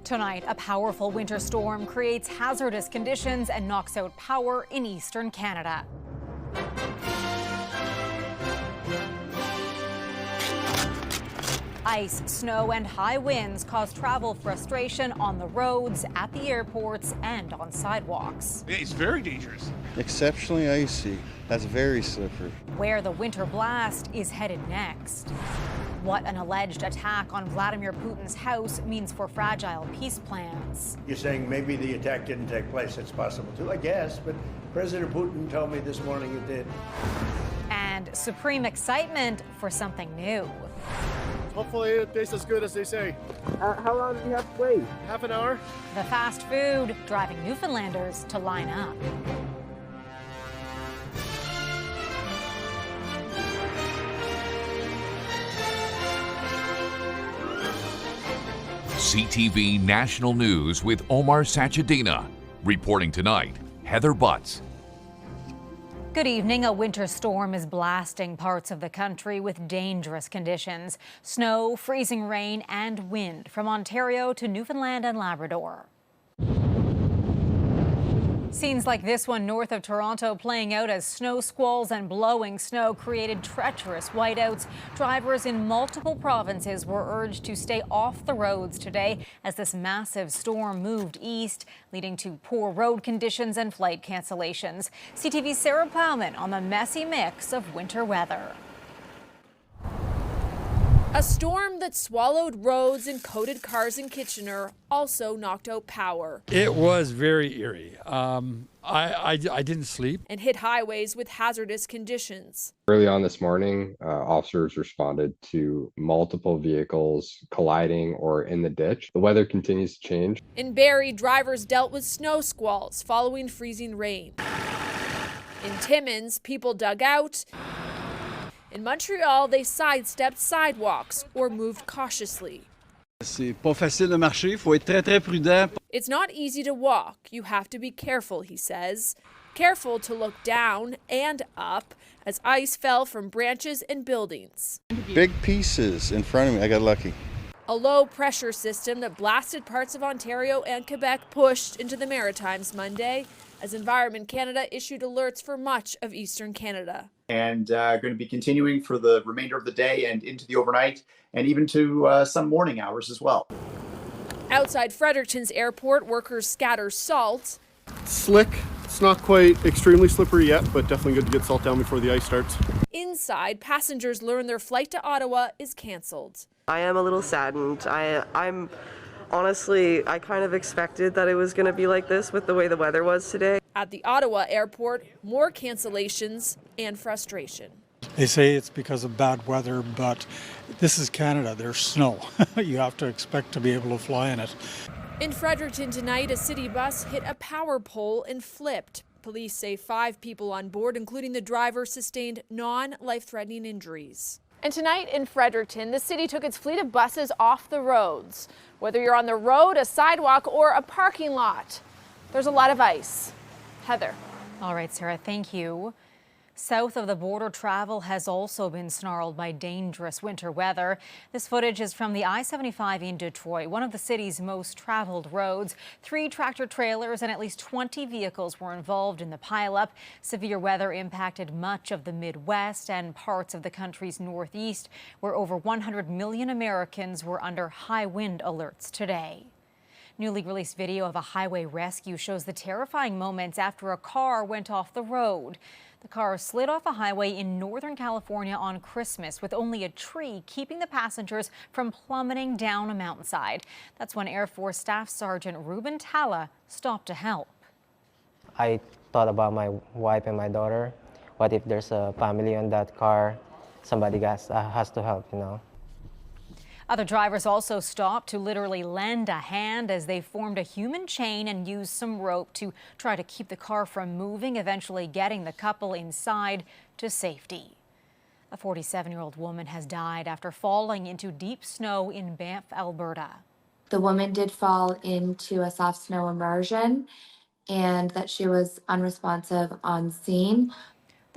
Tonight, a powerful winter storm creates hazardous conditions and knocks out power in eastern Canada. Ice, snow, and high winds cause travel frustration on the roads, at the airports, and on sidewalks. It's very dangerous. Exceptionally icy. That's very slippery. Where the winter blast is headed next. What an alleged attack on Vladimir Putin's house means for fragile peace plans. You're saying maybe the attack didn't take place. It's possible too, I guess, but President Putin told me this morning it did. And supreme excitement for something new. Hopefully it tastes as good as they say. How long do you have to wait? Half an hour. The fast food driving Newfoundlanders to line up. CTV National News with Omar Sachedina. Reporting tonight, Heather Butts. Good evening. A winter storm is blasting parts of the country with dangerous conditions. Snow, freezing rain, and wind from Ontario to Newfoundland and Labrador. Scenes like this one north of Toronto playing out as snow squalls and blowing snow created treacherous whiteouts. Drivers in multiple provinces were urged to stay off the roads today as this massive storm moved east, leading to poor road conditions and flight cancellations. CTV's Sarah Plowman on the messy mix of winter weather. A storm that swallowed roads and coated cars in Kitchener also knocked out power. It was very eerie. I didn't sleep. And hit highways with hazardous conditions. Early on this morning, officers responded to multiple vehicles colliding or in the ditch. The weather continues to change. In Barrie, drivers dealt with snow squalls following freezing rain. In Timmins, people dug out. In Montreal, they sidestepped sidewalks or moved cautiously. C'est pas facile de marcher, il faut être très très prudent. It's not easy to walk. You have to be careful, he says. Careful to look down and up as ice fell from branches and buildings. Big pieces in front of me. I got lucky. A low pressure system that blasted parts of Ontario and Quebec pushed into the Maritimes Monday as Environment Canada issued alerts for much of eastern Canada. And going to be continuing for the remainder of the day and into the overnight and even to some morning hours as well. Outside Fredericton's airport, workers scatter salt. Slick. It's not quite extremely slippery yet, but definitely good to get salt down before the ice starts. Inside, passengers learn their flight to Ottawa is canceled. I am a little saddened. I'm honestly, I kind of expected that it was going to be like this with the way the weather was today. At the Ottawa airport, more cancellations and frustration. They say it's because of bad weather, but this is Canada. There's snow. You have to expect to be able to fly in it. In Fredericton tonight, a city bus hit a power pole and flipped. Police say 5 people on board, including the driver, sustained non-life-threatening injuries. And tonight in Fredericton, the city took its fleet of buses off the roads. Whether you're on the road, a sidewalk, or a parking lot, there's a lot of ice. Heather. All right, Sarah, thank you. South of the border, travel has also been snarled by dangerous winter weather. This footage is from the I-75 in Detroit, one of the city's most traveled roads. 3 tractor trailers and at least 20 vehicles were involved in the pileup. Severe weather impacted much of the Midwest and parts of the country's Northeast, where over 100 million Americans were under high wind alerts today. Newly released video of a highway rescue shows the terrifying moments after a car went off the road. The car slid off a highway in Northern California on Christmas with only a tree keeping the passengers from plummeting down a mountainside. That's when Air Force Staff Sergeant Ruben Talla stopped to help. I thought about my wife and my daughter. What if there's a family on that car? Somebody has to help, you know. Other drivers also stopped to literally lend a hand as they formed a human chain and used some rope to try to keep the car from moving, eventually getting the couple inside to safety. A 47-year-old woman has died after falling into deep snow in Banff, Alberta. The woman did fall into a soft snow immersion and that she was unresponsive on scene.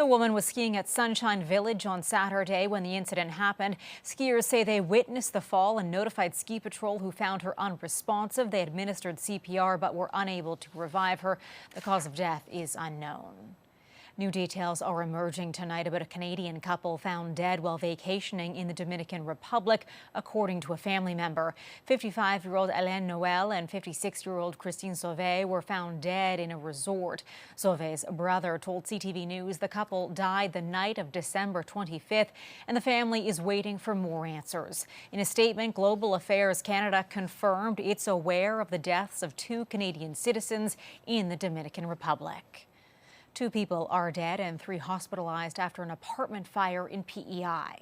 The woman was skiing at Sunshine Village on Saturday when the incident happened. Skiers say they witnessed the fall and notified ski patrol, who found her unresponsive. They administered CPR but were unable to revive her. The cause of death is unknown. New details are emerging tonight about a Canadian couple found dead while vacationing in the Dominican Republic, according to a family member. 55-year-old Hélène Noël and 56-year-old Christine Sauvé were found dead in a resort. Sauvé's brother told CTV News the couple died the night of December 25th, and the family is waiting for more answers. In a statement, Global Affairs Canada confirmed it's aware of the deaths of 2 Canadian citizens in the Dominican Republic. 2 people are dead and 3 hospitalized after an apartment fire in PEI.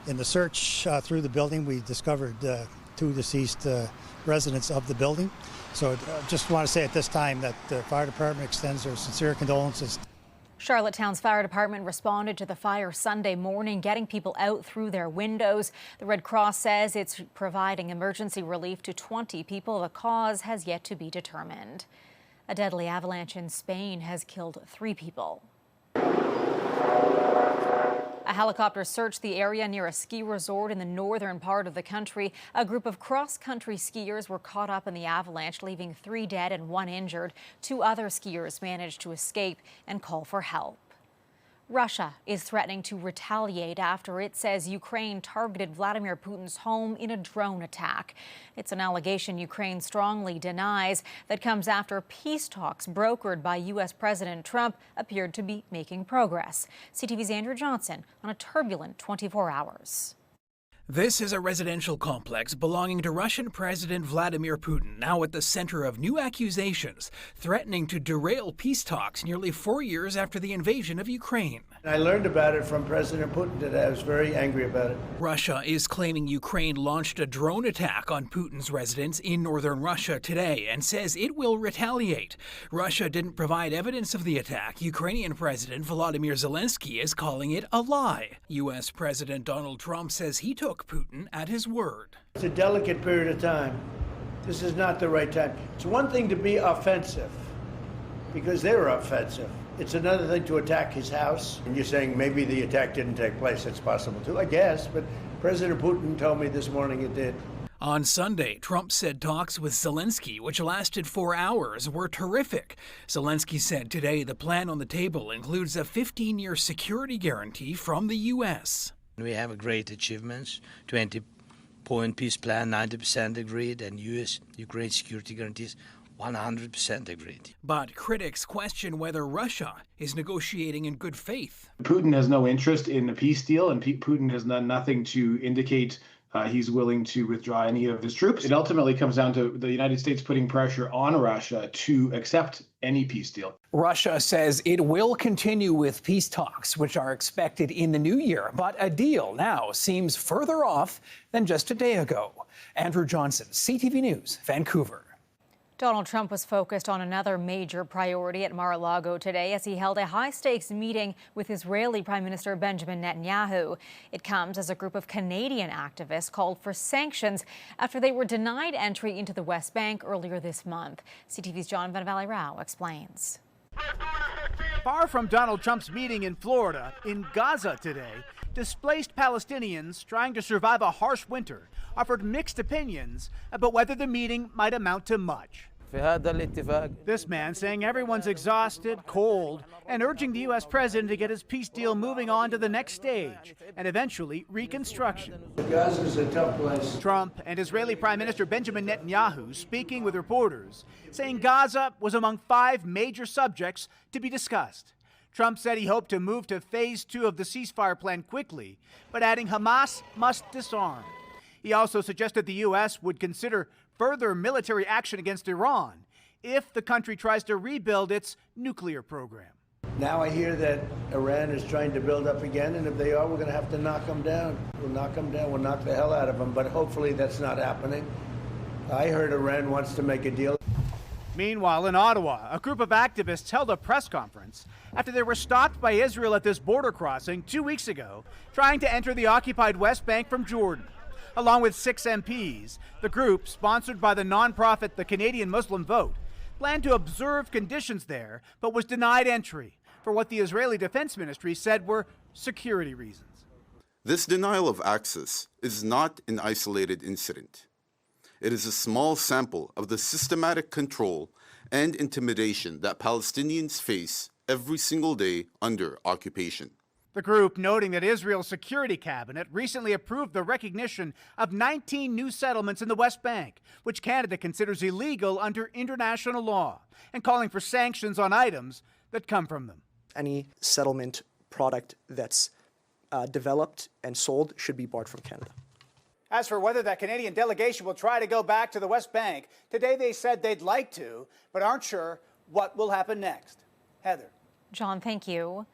In the search through the building, we discovered 2 deceased residents of the building. So just want to say at this time that the fire department extends their sincere condolences. Charlottetown's fire department responded to the fire Sunday morning, getting people out through their windows. The Red Cross says it's providing emergency relief to 20 people. The cause has yet to be determined. A deadly avalanche in Spain has killed 3 people. A helicopter searched the area near a ski resort in the northern part of the country. A group of cross-country skiers were caught up in the avalanche, leaving 3 dead and 1 injured. 2 other skiers managed to escape and call for help. Russia is threatening to retaliate after it says Ukraine targeted Vladimir Putin's home in a drone attack. It's an allegation Ukraine strongly denies, that comes after peace talks brokered by U.S. President Trump appeared to be making progress. CTV's Andrew Johnson on a turbulent 24 hours. This is a residential complex belonging to Russian President Vladimir Putin, now at the center of new accusations threatening to derail peace talks nearly 4 years after the invasion of Ukraine. I learned about it from President Putin today. I was very angry about it. Russia is claiming Ukraine launched a drone attack on Putin's residence in northern Russia today and says it will retaliate. Russia didn't provide evidence of the attack. Ukrainian President Volodymyr Zelensky is calling it a lie. U.S. President Donald Trump says he took Putin at his word. It's a delicate period of time. This is not the right time. It's one thing to be offensive, because they were offensive. It's another thing to attack his house. And you're saying maybe the attack didn't take place. It's possible too, I guess, but President Putin told me this morning it did. On Sunday, Trump said talks with Zelensky, which lasted 4 hours, were terrific. Zelensky said today the plan on the table includes a 15-year security guarantee from the U.S. We have great achievements, 20-point peace plan, 90% agreed, and U.S.-Ukraine security guarantees, 100% agreed. But critics question whether Russia is negotiating in good faith. Putin has no interest in a peace deal, and Putin has done nothing to indicate he's willing to withdraw any of his troops. It ultimately comes down to the United States putting pressure on Russia to accept any peace deal. Russia says it will continue with peace talks, which are expected in the new year. But a deal now seems further off than just a day ago. Andrew Johnson, CTV News, Vancouver. Donald Trump was focused on another major priority at Mar-a-Lago today as he held a high-stakes meeting with Israeli Prime Minister Benjamin Netanyahu. It comes as a group of Canadian activists called for sanctions after they were denied entry into the West Bank earlier this month. CTV's John Van Valley Rao explains. Far from Donald Trump's meeting in Florida, in Gaza today, displaced Palestinians trying to survive a harsh winter offered mixed opinions about whether the meeting might amount to much. This man saying everyone's exhausted, cold, and urging the U.S. president to get his peace deal moving on to the next stage and eventually reconstruction. Gaza's a tough place. Trump and Israeli Prime Minister Benjamin Netanyahu speaking with reporters, saying Gaza was among 5 major subjects to be discussed. Trump said he hoped to move to phase 2 of the ceasefire plan quickly, but adding Hamas must disarm. He also suggested the U.S. would consider further military action against Iran if the country tries to rebuild its nuclear program. Now I hear that Iran is trying to build up again, and if they are, we're going to have to knock them down. We'll knock them down. We'll knock the hell out of them, but hopefully that's not happening. I heard Iran wants to make a deal. Meanwhile, in Ottawa, a group of activists held a press conference after they were stopped by Israel at this border crossing 2 weeks ago, trying to enter the occupied West Bank from Jordan. Along with 6 MPs, the group, sponsored by the nonprofit the Canadian Muslim Vote, planned to observe conditions there, but was denied entry. for what the Israeli Defense Ministry said were security reasons. This denial of access is not an isolated incident. It is a small sample of the systematic control and intimidation that Palestinians face every single day under occupation. The group noting that Israel's security cabinet recently approved the recognition of 19 new settlements in the West Bank, which Canada considers illegal under international law, and calling for sanctions on items that come from them. Any settlement product that's developed and sold should be barred from Canada. As for whether that Canadian delegation will try to go back to the West Bank, today they said they'd like to, but aren't sure what will happen next. Heather. John, thank you.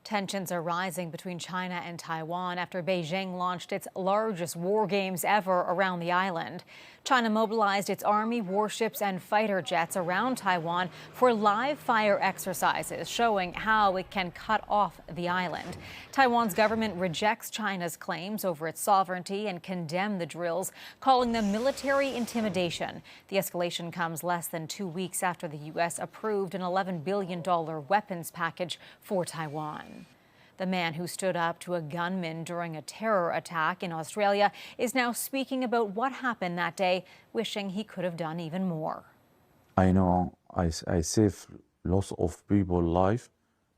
Tensions are rising between China and Taiwan after Beijing launched its largest war games ever around the island. China mobilized its army, warships, and fighter jets around Taiwan for live fire exercises, showing how it can cut off the island. Taiwan's government rejects China's claims over its sovereignty and condemned the drills, calling them military intimidation. The escalation comes less than 2 weeks after the U.S. approved an $11 billion weapons package for Taiwan. The man who stood up to a gunman during a terror attack in Australia is now speaking about what happened that day, wishing he could have done even more. I know I saved lots of people's life,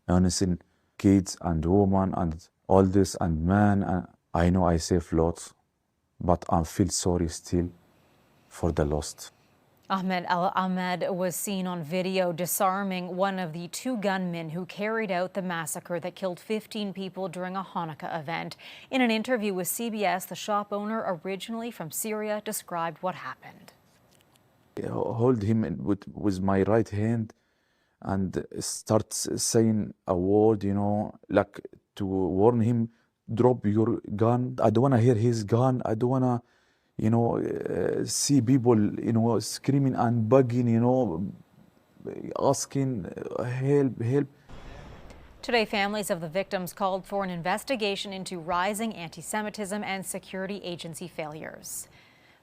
innocent kids and women and oldest and men. And I know I saved lots, but I feel sorry still for the lost. Ahmed Al-Ahmed was seen on video disarming one of the 2 gunmen who carried out the massacre that killed 15 people during a Hanukkah event. In an interview with CBS, the shop owner, originally from Syria, described what happened. I hold him with my right hand and start saying a word, like to warn him, drop your gun. I don't want to hear his gun. I don't want to see people, screaming and begging, asking help. Today, families of the victims called for an investigation into rising anti-Semitism and security agency failures.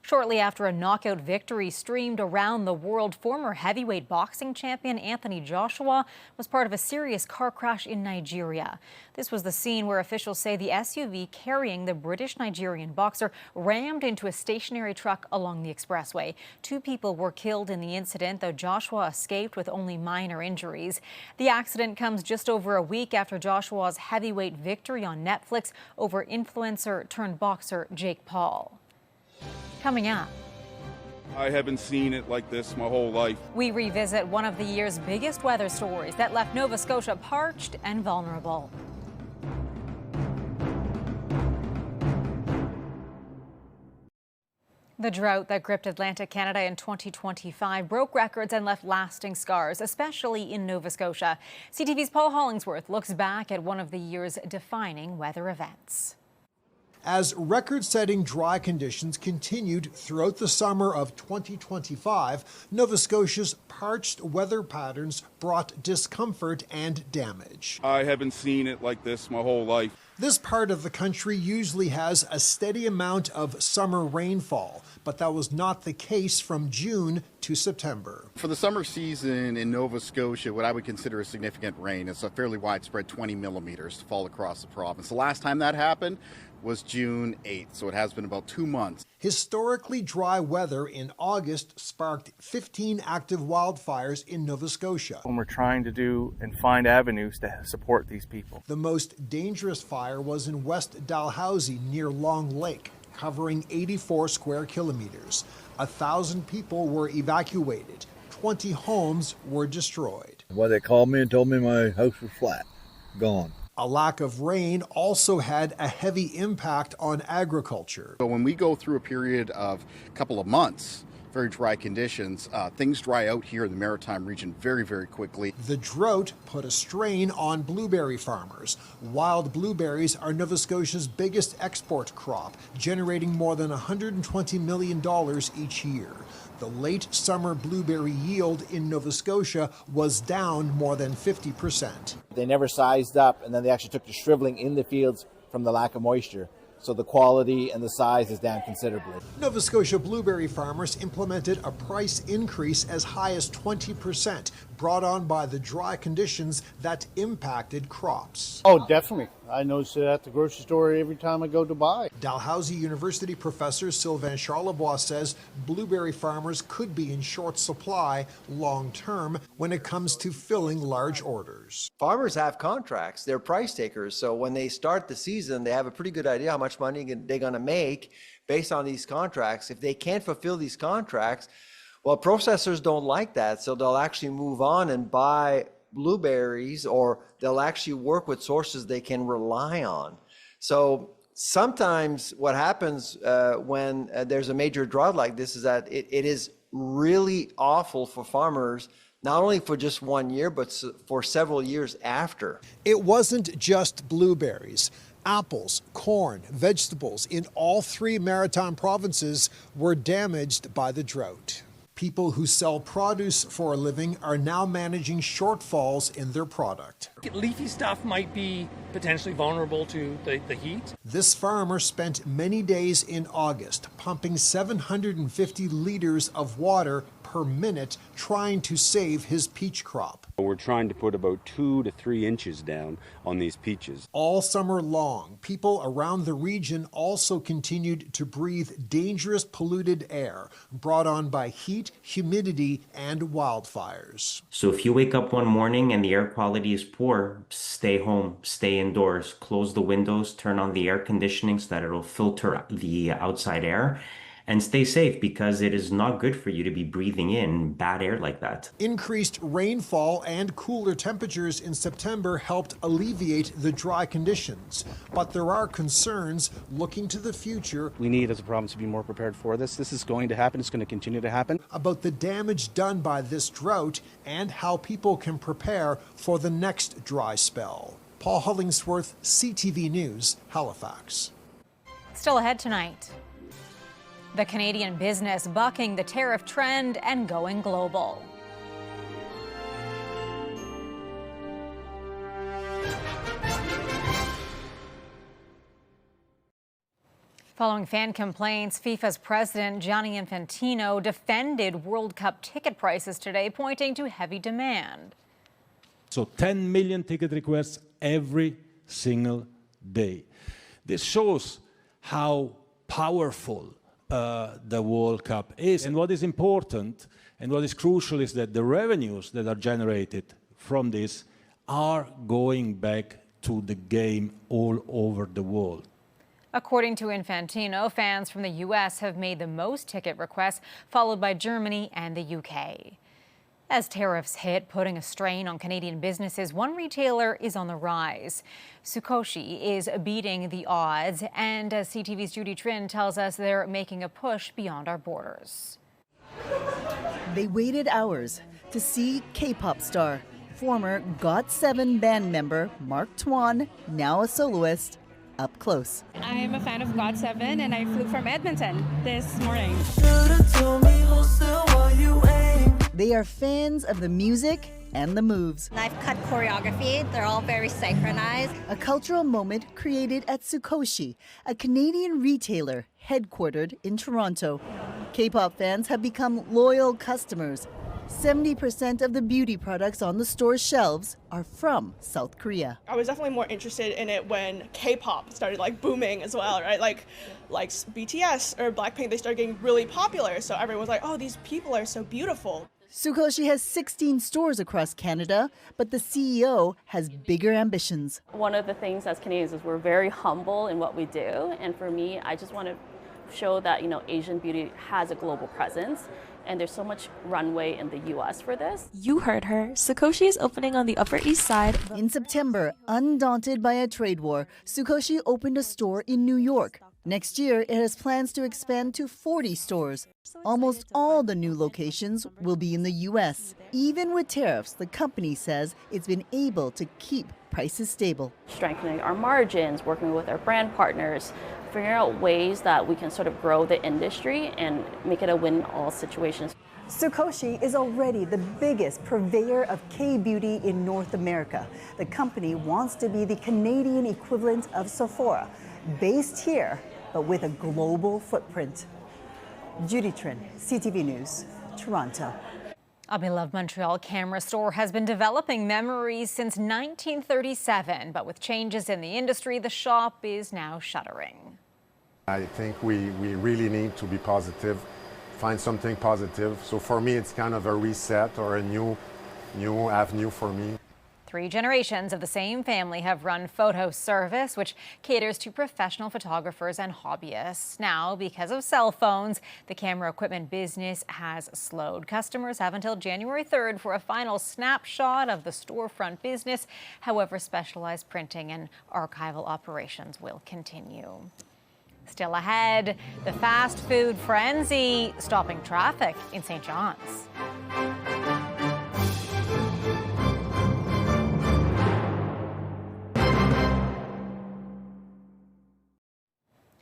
Shortly after a knockout victory streamed around the world, former heavyweight boxing champion Anthony Joshua was part of a serious car crash in Nigeria. This was the scene where officials say the SUV carrying the British-Nigerian boxer rammed into a stationary truck along the expressway. 2 people were killed in the incident, though Joshua escaped with only minor injuries. The accident comes just over a week after Joshua's heavyweight victory on Netflix over influencer-turned-boxer Jake Paul. Coming up, I haven't seen it like this my whole life. We revisit one of the year's biggest weather stories that left Nova Scotia parched and vulnerable. The drought that gripped Atlantic Canada in 2025 broke records and left lasting scars, especially in Nova Scotia. CTV's Paul Hollingsworth looks back at one of the year's defining weather events. As record-setting dry conditions continued throughout the summer of 2025, Nova Scotia's parched weather patterns brought discomfort and damage. I haven't seen it like this my whole life. This part of the country usually has a steady amount of summer rainfall, but that was not the case from June to September. For the summer season in Nova Scotia, what I would consider a significant rain is a fairly widespread 20 millimeters to fall across the province. The last time that happened was June 8th, so it has been about 2 months. Historically dry weather in August sparked 15 active wildfires in Nova Scotia. When we're trying to do and find avenues to support these people. The most dangerous fire was in West Dalhousie near Long Lake, covering 84 square kilometers. 1,000 people were evacuated. 20 homes were destroyed. Well, they called me and told me my house was flat, gone. A lack of rain also had a heavy impact on agriculture. So when we go through a period of a couple of months, very dry conditions, things dry out here in the Maritime region very, very quickly. The drought put a strain on blueberry farmers. Wild blueberries are Nova Scotia's biggest export crop, generating more than $120 million each year. The late summer blueberry yield in Nova Scotia was down more than 50%. They never sized up, and then they actually took to shriveling in the fields from the lack of moisture. so the quality and the size is down considerably. Nova Scotia blueberry farmers implemented a price increase as high as 20%, brought on by the dry conditions that impacted crops. Oh, definitely. I notice it at the grocery store every time I go to buy. Dalhousie University professor Sylvain Charlebois says blueberry farmers could be in short supply long term when it comes to filling large orders. Farmers have contracts, they're price takers, so when they start the season, they have a pretty good idea how much money they're going to make based on these contracts. If they can't fulfill these contracts, well, processors don't like that, so they'll actually move on and buy blueberries, or they'll actually work with sources they can rely on. So sometimes what happens when there's a major drought like this is that it is really awful for farmers, not only for just 1 year, but for several years after. It wasn't just blueberries. Apples, corn, vegetables in all 3 maritime provinces were damaged by the drought. People who sell produce for a living are now managing shortfalls in their product. Leafy stuff might be potentially vulnerable to the heat. This farmer spent many days in August pumping 750 liters of water per minute trying to save his peach crop. We're trying to put about 2 to 3 inches down on these peaches. All summer long, people around the region also continued to breathe dangerous polluted air brought on by heat, humidity, and wildfires. So if you wake up one morning and the air quality is poor, stay home, stay indoors, close the windows, turn on the air conditioning so that it'll filter the outside air. And stay safe, because it is not good for you to be breathing in bad air like that. Increased rainfall and cooler temperatures in September helped alleviate the dry conditions. But there are concerns looking to the future. We need as a province to be more prepared for this. This is going to happen. It's going to continue to happen. About the damage done by this drought and how people can prepare for the next dry spell. Paul Hollingsworth, CTV News, Halifax. Still ahead tonight. The Canadian business bucking the tariff trend and going global. Following fan complaints, FIFA's president Gianni Infantino defended World Cup ticket prices today, pointing to heavy demand. So 10 million ticket requests every single day. This shows how powerful the World Cup is. And what is important and what is crucial is that the revenues that are generated from this are going back to the game all over the world. According to Infantino, fans from the U.S. have made the most ticket requests, followed by Germany and the U.K. As tariffs hit, putting a strain on Canadian businesses, one retailer is on the rise. Sukoshi is beating the odds, and as CTV's Judy Trin tells us, they're making a push beyond our borders. They waited hours to see K-pop star, former GOT7 band member Mark Twan, now a soloist, up close. I'm a fan of GOT7 and I flew from Edmonton this morning. They are fans of the music and the moves. I've cut choreography. They're all very synchronized. A cultural moment created at Sukoshi, a Canadian retailer headquartered in Toronto. K-pop fans have become loyal customers. 70% of the beauty products on the store's shelves are from South Korea. I was definitely more interested in it when K-pop started booming as well, right? Like BTS or Blackpink, they started getting really popular. So everyone was like, oh, these people are so beautiful. Sukoshi has 16 stores across Canada, but the CEO has bigger ambitions. One of the things as Canadians is we're very humble in what we do. And for me, I just want to show that, Asian beauty has a global presence. And there's so much runway in the U.S. for this. You heard her. Sukoshi is opening on the Upper East Side. In September, undaunted by a trade war, Sukoshi opened a store in New York. Next year, it has plans to expand to 40 stores. Almost all the new locations will be in the U.S. Even with tariffs, the company says it's been able to keep prices stable. Strengthening our margins, working with our brand partners, figuring out ways that we can sort of grow the industry and make it a win in all situations. Sukoshi is already the biggest purveyor of K-beauty in North America. The company wants to be the Canadian equivalent of Sephora. based here, but with a global footprint. Judy Trin, CTV News, Toronto. A beloved Montreal camera store has been developing memories since 1937, but with changes in the industry, the shop is now shuttering. I think we really need to be positive, find something positive. So for me, it's kind of a reset or a new avenue for me. 3 generations of the same family have run photo service, which caters to professional photographers and hobbyists. Now, because of cell phones, the camera equipment business has slowed. Customers have until January 3rd for a final snapshot of the storefront business. However, specialized printing and archival operations will continue. Still ahead, the fast food frenzy stopping traffic in St. John's.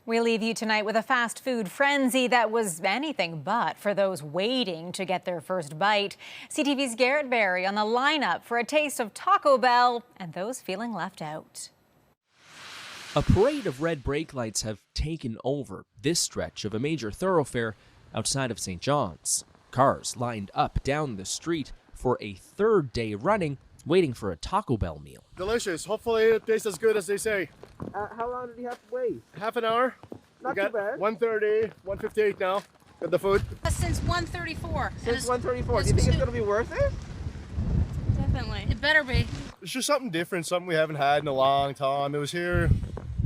We leave you tonight with a fast food frenzy that was anything but for those waiting to get their first bite. CTV's Garrett Berry on the lineup for a taste of Taco Bell and those feeling left out. A parade of red brake lights have taken over this stretch of a major thoroughfare outside of St. John's. Cars lined up down the street for a 3rd day running, waiting for a Taco Bell meal. Delicious. Hopefully it tastes as good as they say. How long did you have to wait? Half an hour. Not too bad. 1:30, 1:58 now. Got the food. Since 1:34. Since 1:34. Do you think it's going to be worth it? Definitely. It better be. It's just something different, something we haven't had in a long time. It was here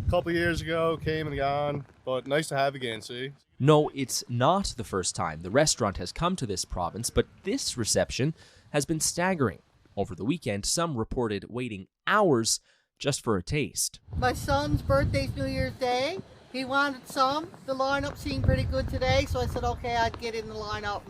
a couple years ago, came and gone, but nice to have again, see? No, it's not the first time the restaurant has come to this province, but this reception has been staggering. Over the weekend, some reported waiting hours just for a taste. My son's birthday's New Year's Day. He wanted some. The lineup seemed pretty good today, so I said, okay, I'd get in the lineup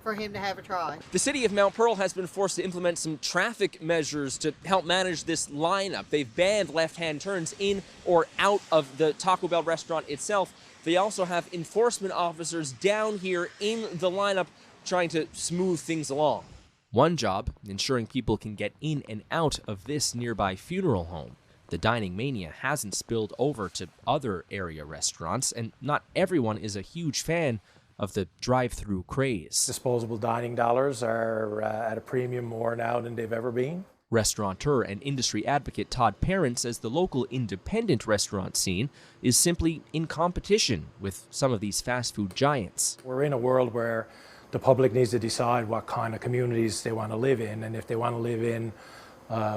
for him to have a try. The city of Mount Pearl has been forced to implement some traffic measures to help manage this lineup. They've banned left-hand turns in or out of the Taco Bell restaurant itself. They also have enforcement officers down here in the lineup trying to smooth things along. One job, ensuring people can get in and out of this nearby funeral home. The dining mania hasn't spilled over to other area restaurants, and not everyone is a huge fan of the drive-through craze. Disposable dining dollars are at a premium more now than they've ever been. Restaurateur and industry advocate Todd Parent says the local independent restaurant scene is simply in competition with some of these fast food giants. We're in a world where the public needs to decide what kind of communities they want to live in, and if they want to live in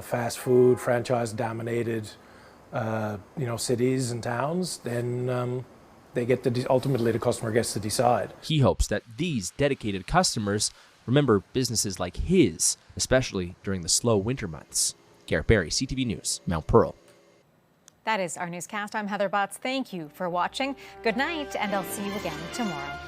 fast food, franchise-dominated, cities and towns, then they get ultimately the customer gets to decide. He hopes that these dedicated customers remember businesses like his, especially during the slow winter months. Garrett Berry, CTV News, Mount Pearl. That is our newscast. I'm Heather Butts. Thank you for watching. Good night, and I'll see you again tomorrow.